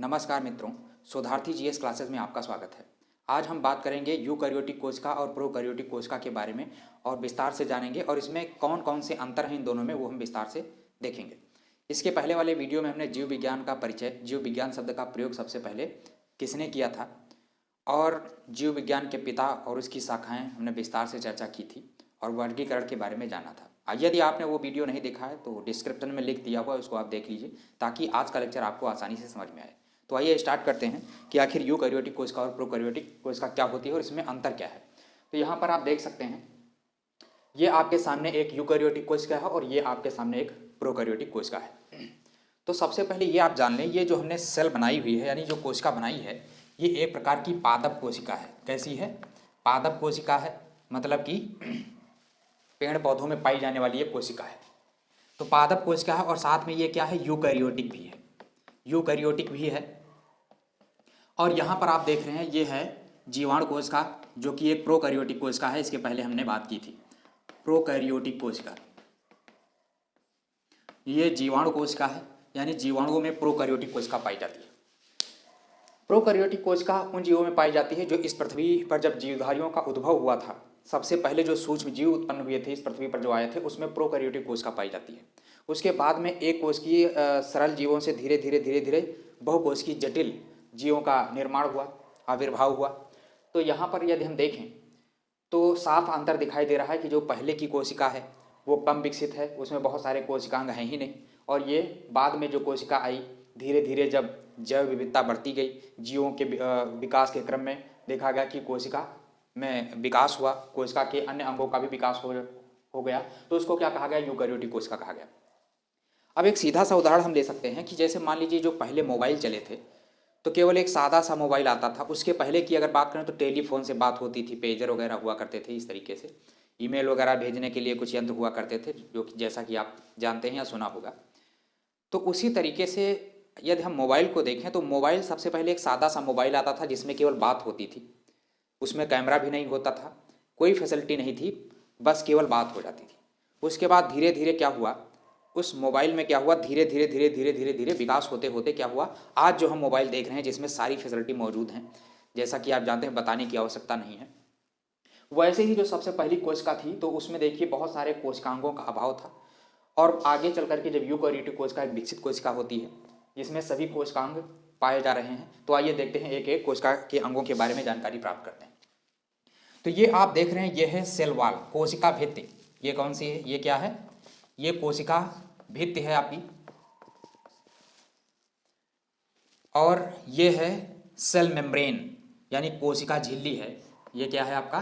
नमस्कार मित्रों, शोधार्थी जीएस क्लासेस में आपका स्वागत है। आज हम बात करेंगे यूकैरियोटिक कोशिका और प्रोकैरियोटिक कोशिका के बारे में और विस्तार से जानेंगे और इसमें कौन कौन से अंतर हैं इन दोनों में वो हम विस्तार से देखेंगे। इसके पहले वाले वीडियो में हमने जीव विज्ञान का परिचय, जीव विज्ञान शब्द का प्रयोग सबसे पहले किसने किया था और जीव विज्ञान के पिता और उसकी शाखाएँ हमने विस्तार से चर्चा की थी और वर्गीकरण के बारे में जाना था। यदि आपने वो वीडियो नहीं देखा है तो डिस्क्रिप्शन में लिंक दिया हुआ है, उसको आप देख लीजिए ताकि आज का लेक्चर आपको आसानी से समझ में आए। तो आइए स्टार्ट करते हैं कि आखिर यूकैरियोटिक कोशिका और प्रोकैरियोटिक कोशिका क्या होती है और इसमें अंतर क्या है। तो यहाँ पर आप देख सकते हैं, ये आपके सामने एक यूकैरियोटिक कोशिका है और ये आपके सामने एक प्रोकैरियोटिक कोशिका है। तो सबसे पहले ये आप जान लें, ये जो हमने सेल बनाई हुई है यानी जो कोशिका बनाई है, ये एक प्रकार की पादप कोशिका है। कैसी है? पादप कोशिका है, मतलब कि पेड़ पौधों में पाई जाने वाली ये कोशिका है। तो पादप कोशिका है और साथ में ये क्या है? यूकैरियोटिक भी है, यूकैरियोटिक भी है। और यहाँ पर आप देख रहे हैं ये है जीवाणु कोशिका, जो कि एक प्रोकैरियोटिक कोशिका है। इसके पहले हमने बात की थी प्रोकैरियोटिक कोशिका, ये जीवाणु कोशिका है, यानी जीवाणुओं में प्रोकैरियोटिक कोशिका पाई जाती है। प्रोकैरियोटिक कोशिका उन जीवों में पाई जाती है जो इस पृथ्वी पर जब जीवधारियों का उद्भव हुआ था, सबसे पहले जो सूक्ष्म जीव उत्पन्न हुए थे इस पृथ्वी पर जो आए थे, उसमें प्रोकैरियोटिक कोशिका पाई जाती है। उसके बाद में एक कोशिकीय सरल जीवों से धीरे धीरे बहुकोशिकीय जटिल जीवों का निर्माण हुआ, आविर्भाव हुआ। तो यहाँ पर यदि हम देखें तो साफ अंतर दिखाई दे रहा है कि जो पहले की कोशिका है वो कम विकसित है, उसमें बहुत सारे कोशिकांग हैं ही नहीं। और ये बाद में जो कोशिका आई, धीरे धीरे जब जैव विविधता बढ़ती गई, जीवों के विकास के क्रम में देखा गया कि कोशिका में विकास हुआ, कोशिका के अन्य अंगों का भी विकास हो गया, तो उसको क्या कहा गया? यूकैरियोटिक कोशिका कहा गया। अब एक सीधा सा उदाहरण हम ले सकते हैं कि जैसे मान लीजिए जो पहले मोबाइल चले थे तो केवल एक सादा सा मोबाइल आता था। उसके पहले की अगर बात करें तो टेलीफोन से बात होती थी, पेजर वगैरह हुआ करते थे। इस तरीके से ईमेल वगैरह भेजने के लिए कुछ यंत्र हुआ करते थे, जो कि जैसा कि आप जानते हैं या सुना होगा। तो उसी तरीके से यदि हम मोबाइल को देखें तो मोबाइल सबसे पहले एक सादा सा मोबाइल आता था जिसमें केवल बात होती थी, उसमें कैमरा भी नहीं होता था, कोई फैसिलिटी नहीं थी, बस केवल बात हो जाती थी। उसके बाद धीरे धीरे क्या हुआ, उस मोबाइल में क्या हुआ, धीरे धीरे विकास होते होते क्या हुआ, आज जो हम मोबाइल देख रहे हैं जिसमें सारी फैसिलिटी मौजूद हैं, जैसा कि आप जानते हैं, बताने की आवश्यकता नहीं है। वैसे ही जो सबसे पहली कोशिका थी तो उसमें देखिए बहुत सारे कोशिकांगों का अभाव था। और आगे चल करके जब यूकैरियोटिक कोशिका एक विकसित कोशिका होती है जिसमें सभी कोशिकांग पाए जा रहे हैं, तो आइए देखते हैं एक एक कोशिका के अंगों के बारे में जानकारी प्राप्त करते हैं। तो ये आप देख रहे हैं, ये है सेल वॉल, कोशिका भित्ति। ये कौन सी है? ये क्या है? ये कोशिका भित्ति है आपकी। और ये है सेल मेम्ब्रेन, यानी कोशिका झिल्ली है। ये क्या है आपका?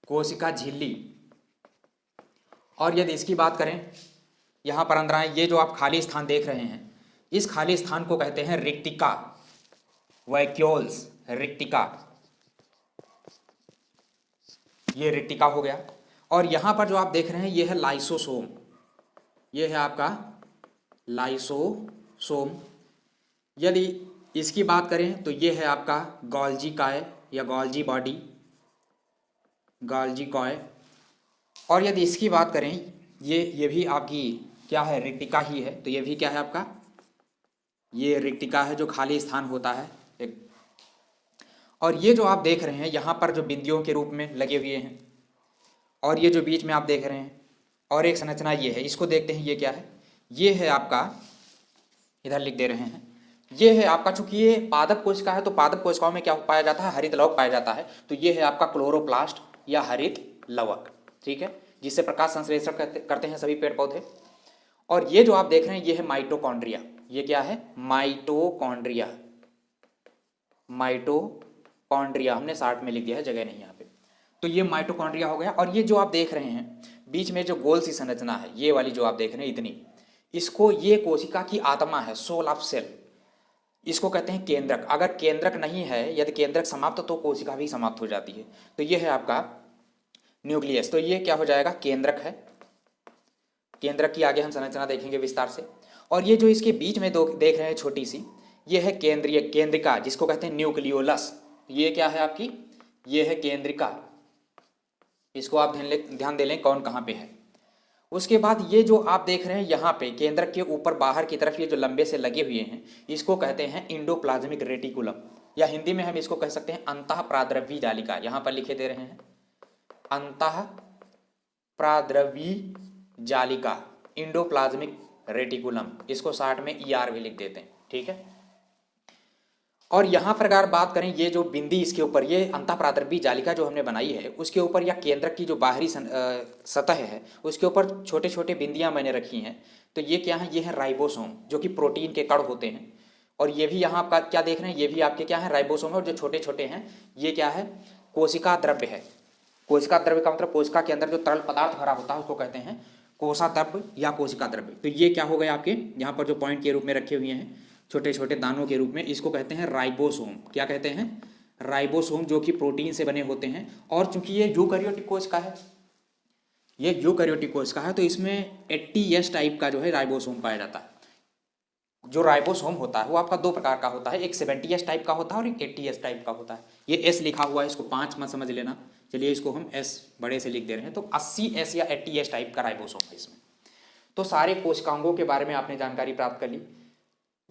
कोशिका झिल्ली। और यदि इसकी बात करें, यहां पर अंदर आए, ये जो आप खाली स्थान देख रहे हैं, इस खाली स्थान को कहते हैं रिक्टिका, वैक्यूल्स, रिक्टिका। ये रिक्टिका हो गया। और यहां पर जो आप देख रहे हैं ये है लाइसोसोम, ये है आपका लाइसोसोम। यदि इसकी बात करें तो ये है आपका गोल्जी काय या गोल्जी बॉडी, गोल्जी कॉय। और यदि इसकी बात करें, ये भी आपकी क्या है? रिक्टिका ही है। तो ये भी क्या है आपका? ये रिक्टिका है, जो खाली स्थान होता है एक। और ये जो आप देख रहे हैं यहाँ पर जो बिंदुओं के रूप में लगे हुए हैं, और ये जो बीच में आप देख रहे हैं और एक संरचना ये है, इसको देखते हैं। ये क्या है? ये है आपका, इधर लिख दे रहे हैं, ये है आपका, चूंकि ये पादप कोशिका है तो पादप कोशिकाओं में क्या पाया जाता है? हरित लवक पाया जाता है। तो ये है आपका क्लोरोप्लास्ट या हरित लवक, ठीक है, जिससे प्रकाश संश्लेषण करते हैं सभी पेड़ पौधे। और ये जो आप देख रहे हैं ये है माइटोकॉन्ड्रिया। ये क्या है? माइटोकॉन्ड्रिया, माइटोकॉन्ड्रिया हमने शार्ट में लिख दिया है, जगह नहीं यहाँ पे। तो ये माइटोकॉन्ड्रिया हो गया। और ये जो आप देख रहे हैं बीच में जो गोल सी संरचना है, ये वाली जो आप देख रहे हैं इतनी, इसको, ये कोशिका की आत्मा है, सोल ऑफ सेल। इसको कहते हैं केंद्रक। अगर केंद्रक नहीं है, यदि केंद्रक समाप्त तो कोशिका भी समाप्त हो जाती है। तो ये है आपका न्यूक्लियस। तो ये क्या हो जाएगा? केंद्रक है। केंद्रक की आगे हम संरचना देखेंगे विस्तार से। और ये जो इसके बीच में देख रहे हैं छोटी सी, ये है केंद्रीय, केंद्रिका, जिसको कहते हैं न्यूक्लियोलस। ये क्या है आपकी? ये है केंद्रिका। इसको आप ध्यान दे लें कौन कहाँ पे है। उसके बाद ये जो आप देख रहे हैं यहाँ पे केंद्रक के ऊपर बाहर की तरफ ये जो लंबे से लगे हुए हैं, इसको कहते हैं इंडोप्लाज्मिक रेटिकुलम, या हिंदी में हम इसको कह सकते हैं अंतः प्राद्रवी जालिका। यहाँ पर लिखे दे रहे हैं अंतः प्राद्रवी जालिका, इंडोप्लाज्मिक रेटिकुलम, इसको शार्ट में ER भी लिख देते हैं, ठीक है। और यहाँ पर अगर बात करें, ये जो बिंदी इसके ऊपर, ये अंतःप्राद्रवी जालिका जो हमने बनाई है उसके ऊपर, या केंद्रक की जो बाहरी सतह है उसके ऊपर छोटे छोटे बिंदियाँ मैंने रखी हैं। तो ये क्या है, ये है राइबोसोम, जो कि प्रोटीन के कण होते हैं। और ये भी यहाँ आपका क्या देख रहे हैं, ये भी आपके क्या है, राइबोसोम है। और जो छोटे छोटे हैं ये क्या है, कोशिका द्रव्य है। कोशिका द्रव्य का मतलब कोशिका के अंदर जो तरल पदार्थ भरा होता है उसको कहते हैं कोशा द्रव्य या कोशिका द्रव्य। तो ये क्या हो गए आपके यहाँ पर जो पॉइंट के रूप में रखे हुए हैं छोटे छोटे दानों के रूप में, इसको कहते हैं राइबोसोम। क्या कहते हैं, राइबोसोम, जो कि प्रोटीन से बने होते हैं। और चूंकि ये यूकैरियोटिक कोशिका है, ये यूकैरियोटिक कोशिका है, तो इसमें 80S टाइप का जो है राइबोसोम पाया जाता है। जो राइबोसोम होता है वो आपका दो प्रकार का होता है, एक 70S टाइप का होता है और एक 80S टाइप का होता है। ये S लिखा हुआ है, इसको 5 मत समझ लेना। चलिए इसको हम S बड़े से लिख दे रहे हैं। तो 80S या 80S टाइप का राइबोसोम है इसमें। तो सारे कोशिकांगों के बारे में आपने जानकारी प्राप्त कर ली।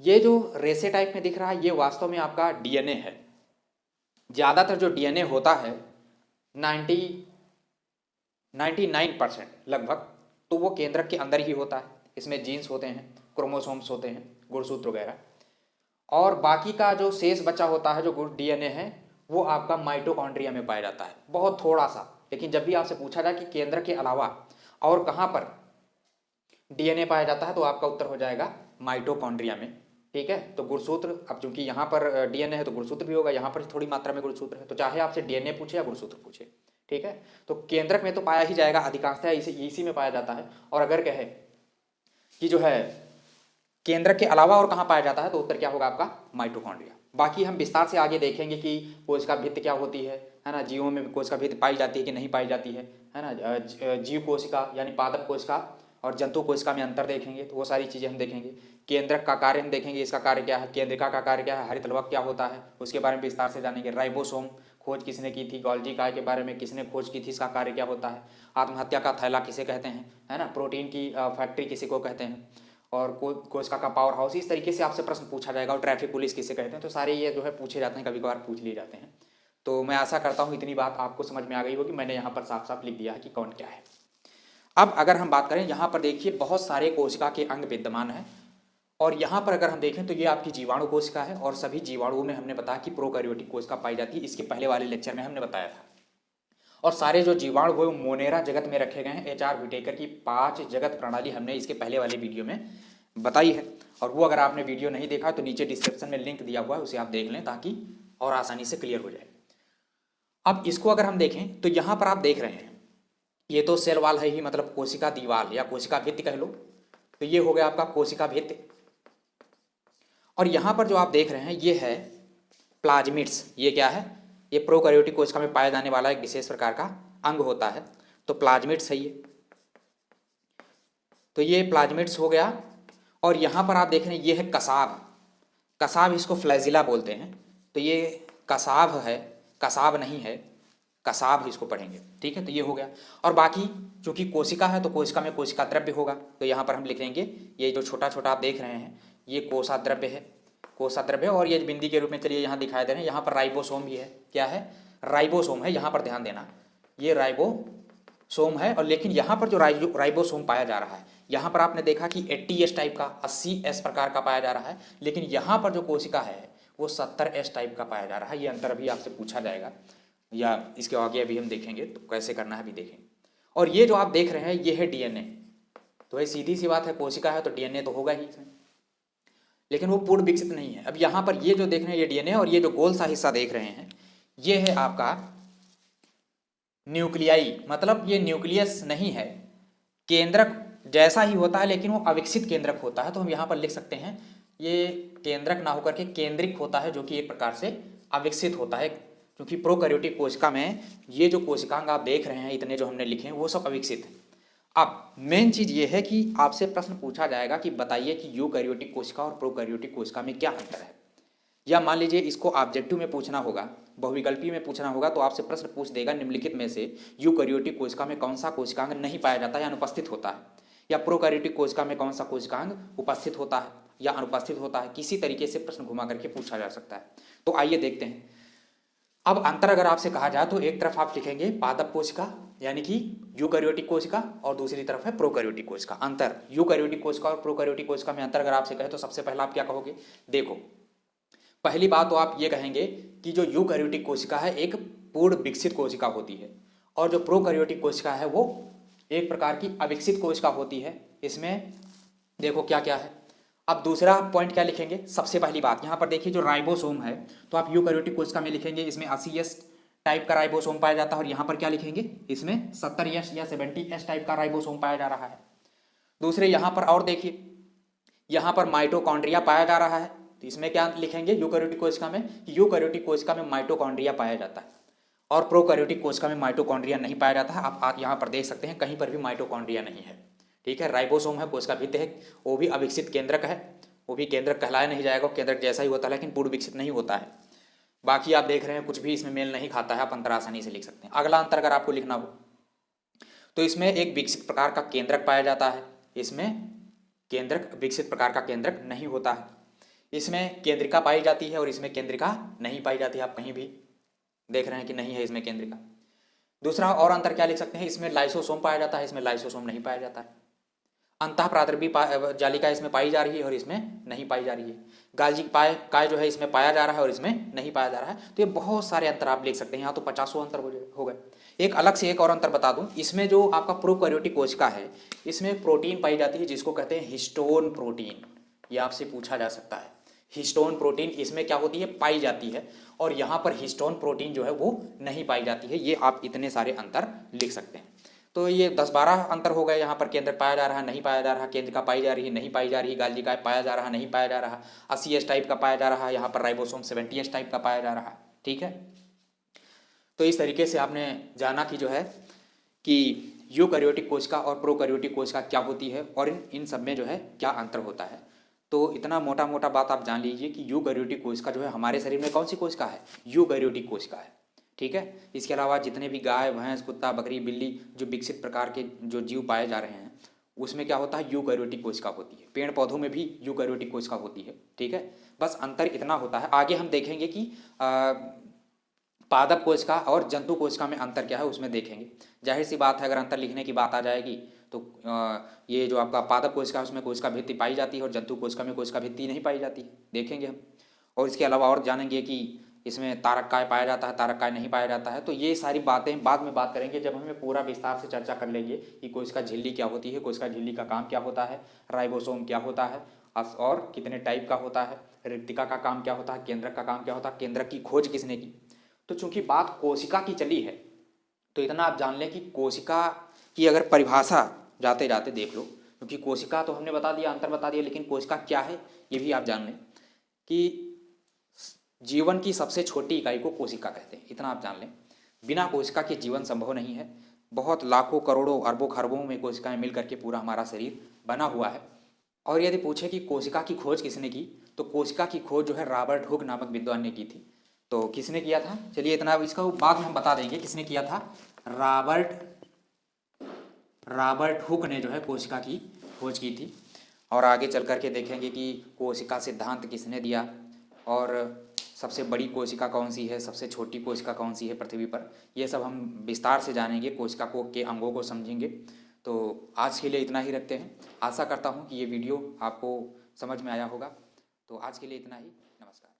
ये जो रेसे टाइप में दिख रहा है ये वास्तव में आपका DNA है। ज़्यादातर जो DNA होता है 99% लगभग, तो वो केंद्रक के अंदर ही होता है। इसमें जीन्स होते हैं, क्रोमोसोम्स होते हैं, गुणसूत्र वगैरह। और बाकी का जो शेष बचा होता है जो DNA है वो आपका माइटोकॉन्ड्रिया में पाया जाता है, बहुत थोड़ा सा। लेकिन जब भी आपसे पूछा जाए कि केंद्रक के अलावा और कहाँ पर DNA पाया जाता है तो आपका उत्तर हो जाएगा माइटोकॉन्ड्रिया में, ठीक है। तो गुणसूत्र, अब चूंकि यहाँ पर DNA है तो गुणसूत्र भी होगा, यहाँ पर थोड़ी मात्रा में गुणसूत्र है, तो चाहे आपसे DNA पूछे या गुणसूत्र पूछे, ठीक है। तो केंद्रक में तो पाया ही जाएगा, अधिकांशतः इसी में पाया जाता है। और अगर कहे कि जो है केंद्रक के अलावा और कहाँ पाया जाता है तो उत्तर क्या होगा आपका माइटोकॉन्ड्रिया। बाकी हम विस्तार से आगे देखेंगे कि कोशिका भित्ति क्या होती है ना, जीवों में कोशिका भित्ति पाई जाती है कि नहीं पाई जाती है ना, जीव कोशिका यानी पादप कोशिका और जंतु कोशिका में अंतर देखेंगे, तो वो सारी चीज़ें हम देखेंगे। केंद्रक का कार्य हम देखेंगे, इसका कार्य क्या है, केंद्रिका का कार्य क्या है, हरितलवक क्या होता है उसके बारे में विस्तार से जानेंगे। राइबोसोम खोज किसने की थी, गोल्जी काय के बारे में किसने खोज की थी, इसका कार्य क्या होता है। आत्महत्या का थैला किसे कहते हैं, है ना, प्रोटीन की फैक्ट्री किसी को कहते हैं। और कोशिका का पावर हाउस, इस तरीके से आपसे प्रश्न पूछा जाएगा। और ट्रैफिक पुलिस किसे कहते हैं, तो सारे ये जो है पूछे जाते हैं, कभी कभार पूछ लिए जाते हैं। तो मैं आशा करता हूँ इतनी बात आपको समझ में आ गई होगी। मैंने यहाँ पर साफ साफ लिख दिया है कि कौन क्या है। अब अगर हम बात करें, यहाँ पर देखिए बहुत सारे कोशिका के अंग विद्यमान हैं। और यहाँ पर अगर हम देखें तो ये आपकी जीवाणु कोशिका है। और सभी जीवाणुओं में हमने बताया कि प्रोकैरियोटिक कोशिका पाई जाती है, इसके पहले वाले लेक्चर में हमने बताया था। और सारे जो जीवाणु वो मोनेरा जगत में रखे गए हैं। HR विटेकर की 5 जगत प्रणाली हमने इसके पहले वाले वीडियो में बताई है। और वो अगर आपने वीडियो नहीं देखा तो नीचे डिस्क्रिप्शन में लिंक दिया हुआ है, उसे आप देख लें ताकि और आसानी से क्लियर हो जाए। अब इसको अगर हम देखें तो यहाँ पर आप देख रहे हैं ये तो सेल वाल है ही, मतलब कोशिका दीवार या कोशिका भित्ति कह लो। तो ये हो गया आपका कोशिका भित्ति। और यहाँ पर जो आप देख रहे हैं ये है प्लाज्मिड्स। ये क्या है, ये प्रोकैरियोटिक कोशिका में पाया जाने वाला एक विशेष प्रकार का अंग होता है। तो प्लाज्मिड्स है ये, तो ये प्लाज्मिड्स हो गया। और यहाँ पर आप देख रहे हैं ये है कसाब। कसाब इसको फ्लैजिला बोलते हैं। तो ये कसाब है, कसाब नहीं है, कसाब इसको पढ़ेंगे, ठीक है। तो ये हो गया। और बाकी चूंकि कोशिका है तो कोशिका में कोशिका द्रव्य होगा। तो यहाँ पर हम लिखेंगे ये जो छोटा छोटा आप देख रहे हैं ये कोशा द्रव्य है, कोशा द्रव्य। और ये बिंदी के रूप में चलिए यहाँ दिखाई दे रहे हैं, यहाँ पर राइबोसोम भी है। क्या है, राइबोसोम है, यहाँ पर ध्यान देना, ये राइबोसोम है। और लेकिन यहाँ पर जो राइबोसोम पाया जा रहा है, यहाँ पर आपने देखा कि 80S टाइप का, 80S प्रकार का पाया जा रहा है। लेकिन यहाँ पर जो कोशिका है वो 70S टाइप का पाया जा रहा है। ये अंतर अभी आपसे पूछा जाएगा या इसके आगे अभी हम देखेंगे तो कैसे करना है भी देखेंगे। और ये जो आप देख रहे हैं ये है DNA। तो ये सीधी सी बात है, कोशिका है तो DNA तो होगा ही इसमें, लेकिन वो पूर्ण विकसित नहीं है। अब यहाँ पर ये जो देख रहे हैं ये DNA, और ये जो गोल सा हिस्सा देख रहे हैं ये है आपका न्यूक्लियाई। मतलब ये न्यूक्लियस नहीं है, केंद्रक जैसा ही होता है लेकिन वो अविकसित केंद्रक होता है। तो हम यहाँ पर लिख सकते हैं ये केंद्रक ना होकर के केंद्रिक होता है, जो कि एक प्रकार से अविकसित होता है। क्योंकि प्रोकैरियोटिक कोशिका में ये जो कोशिकांग आप देख रहे हैं इतने जो हमने लिखे हैं वो सब अविकसित है। अब मेन चीज़ ये है कि आपसे प्रश्न पूछा जाएगा कि बताइए कि यूकैरियोटिक कोशिका और प्रोकैरियोटिक कोशिका में क्या अंतर है। या मान लीजिए इसको ऑब्जेक्टिव में पूछना होगा, बहुविकल्पी में पूछना होगा तो आपसे प्रश्न पूछ देगा निम्नलिखित में से यूकैरियोटिक कोशिका में कौन सा कोशिकांग नहीं पाया जाता है या अनुपस्थित होता है, या प्रोकैरियोटिक कोशिका में कौन सा कोशिकांग उपस्थित होता है या अनुपस्थित होता है। किसी तरीके से प्रश्न घुमा करके पूछा जा सकता है। तो आइए देखते हैं। अब अंतर अगर आपसे कहा जाए तो एक तरफ आप लिखेंगे पादप कोशिका यानी कि यूकैरियोटिक कोशिका और दूसरी तरफ है प्रोकैरियोटिक कोशिका। अंतर यूकैरियोटिक कोशिका और प्रोकैरियोटिक कोशिका में अंतर अगर आपसे कहे तो सबसे पहला आप क्या कहोगे? देखो, पहली बात तो आप ये कहेंगे कि जो यूकैरियोटिक कोशिका है एक पूर्ण विकसित कोशिका होती है और जो प्रोकैरियोटिक कोशिका है वो एक प्रकार की अविकसित कोशिका होती है। इसमें देखो क्या क्या है। अब दूसरा पॉइंट क्या लिखेंगे? सबसे पहली बात यहाँ पर देखिए, जो राइबोसोम है तो आप यूकैरियोटिक कोशिका में लिखेंगे इसमें 80S टाइप का राइबोसोम पाया जाता है, और यहाँ पर क्या लिखेंगे? इसमें 70S या 70S टाइप का राइबोसोम पाया जा रहा है। दूसरे यहाँ पर और देखिए, यहाँ पर माइटोकॉन्ड्रिया पाया जा रहा है, तो इसमें क्या लिखेंगे यूकैरियोटिक कोशिका में? यूकैरियोटिक कोशिका में माइटोकॉन्ड्रिया पाया जाता है और प्रोकैरियोटिक कोशिका में माइटोकॉन्ड्रिया नहीं पाया जाता है। आप यहाँ पर देख सकते हैं कहीं पर भी माइटोकॉन्ड्रिया नहीं है। ठीक है, राइबोसोम है, कोशिका भित्ति है, वो भी अविकसित केंद्रक है, वो भी केंद्रक कहलाया नहीं जाएगा, केंद्रक जैसा ही होता है लेकिन पूर्ण विकसित नहीं होता है। बाकी आप देख रहे हैं कुछ भी इसमें मेल नहीं खाता है, आप अंतर आसानी से लिख सकते हैं। अगला अंतर अगर आपको लिखना हो तो इसमें एक विकसित प्रकार का केंद्रक पाया जाता है, इसमें केंद्रक विकसित प्रकार का केंद्रक नहीं होता है। इसमें केंद्रिका पाई जाती है और इसमें केंद्रिका नहीं पाई जाती है। आप कहीं भी देख रहे हैं कि नहीं है इसमें केंद्रिका। दूसरा और अंतर क्या लिख सकते हैं? इसमें लाइसोसोम पाया जाता है, इसमें लाइसोसोम नहीं पाया जाता है। अंतः प्रादर्भी जालिका इसमें पाई जा रही है और इसमें नहीं पाई जा रही है। गाल्जी काय जो है इसमें पाया जा रहा है और इसमें नहीं पाया जा रहा है। तो ये बहुत सारे अंतर आप लिख सकते हैं, यहाँ तो 50 अंतर हो गए। एक अलग से एक और अंतर बता दूं, इसमें जो आपका प्रोकैरियोटिक कोशिका है इसमें प्रोटीन पाई जाती है जिसको कहते हैं हिस्टोन प्रोटीन। ये आपसे पूछा जा सकता है, हिस्टोन प्रोटीन इसमें क्या होती है? पाई जाती है, और यहाँ पर हिस्टोन प्रोटीन जो है वो नहीं पाई जाती है। ये आप इतने सारे अंतर लिख सकते हैं। तो ये 10-12 अंतर हो गए। यहाँ पर केंद्र पाया जा रहा है, नहीं पाया जा रहा, केंद्रिका पाई जा रही है, नहीं पाई जा रही, गाल्जिका पाया जा रहा, नहीं पाया जा रहा, 80S टाइप का पाया जा रहा है, यहाँ पर राइबोसोम 70S टाइप का पाया जा रहा है। ठीक है, तो इस तरीके से आपने जाना कि जो है कि यूकैरियोटिक कोशिका और प्रोकैरियोटिक कोशिका क्या होती है और इन सब में जो है क्या अंतर होता है। तो इतना मोटा मोटा बात आप जान लीजिए कि यूकैरियोटिक कोशिका जो है हमारे शरीर में कौन सी कोशिका है? यूकैरियोटिक कोशिका है। ठीक है, इसके अलावा जितने भी गाय, भैंस, कुत्ता, बकरी, बिल्ली जो विकसित प्रकार के जो जीव पाए जा रहे हैं उसमें क्या होता है? यूकैरियोटिक कोशिका होती है। पेड़ पौधों में भी यूकैरियोटिक कोशिका होती है। ठीक है, बस अंतर इतना होता है। आगे हम देखेंगे कि पादप कोशिका और जंतु कोशिका में अंतर क्या है उसमें देखेंगे। जाहिर सी बात है अगर अंतर लिखने की बात आ जाएगी तो ये जो आपका पादप कोशिका है उसमें कोशिका भित्ति पाई जाती है और जंतु कोशिका में कोशिका भित्ति नहीं पाई जाती, देखेंगे हम। और इसके अलावा और जानेंगे कि इसमें तारक पाया जाता है, तारक नहीं पाया जाता है। तो ये सारी बातें बाद में बात करेंगे जब हमें पूरा विस्तार से चर्चा कर लेंगे कि कोशिका झिल्ली क्या होती है, कोशिका झिल्ली का काम क्या होता है, राइबोसोम क्या होता है और कितने टाइप का होता है, रिक्तिका का काम क्या होता है, केंद्रक का काम क्या होता है, केंद्रक की खोज किसने की। तो चूंकि बात कोशिका की चली है तो इतना आप जान लें कि कोशिका की अगर परिभाषा जाते जाते देख लो, क्योंकि कोशिका तो हमने बता दिया, अंतर बता दिया, लेकिन कोशिका क्या है ये भी आप जान लें कि जीवन की सबसे छोटी इकाई को कोशिका कहते हैं। इतना आप जान लें, बिना कोशिका के जीवन संभव नहीं है। बहुत लाखों करोड़ों अरबों खरबों में कोशिकाएं मिल करके पूरा हमारा शरीर बना हुआ है। और यदि पूछे कि कोशिका की खोज किसने की, तो कोशिका की खोज जो है रॉबर्ट हुक नामक विद्वान ने की थी। तो किसने किया था? चलिए इतना इसका बाद में हम बता देंगे किसने किया था। रॉबर्ट हुक ने जो है कोशिका की खोज की थी। और आगे चल करके देखेंगे कि कोशिका सिद्धांत किसने दिया और सबसे बड़ी कोशिका कौन सी है, सबसे छोटी कोशिका कौन सी है पृथ्वी पर। ये सब हम विस्तार से जानेंगे, कोशिका को के अंगों को समझेंगे। तो आज के लिए इतना ही रखते हैं। आशा करता हूँ कि ये वीडियो आपको समझ में आया होगा। तो आज के लिए इतना ही। नमस्कार।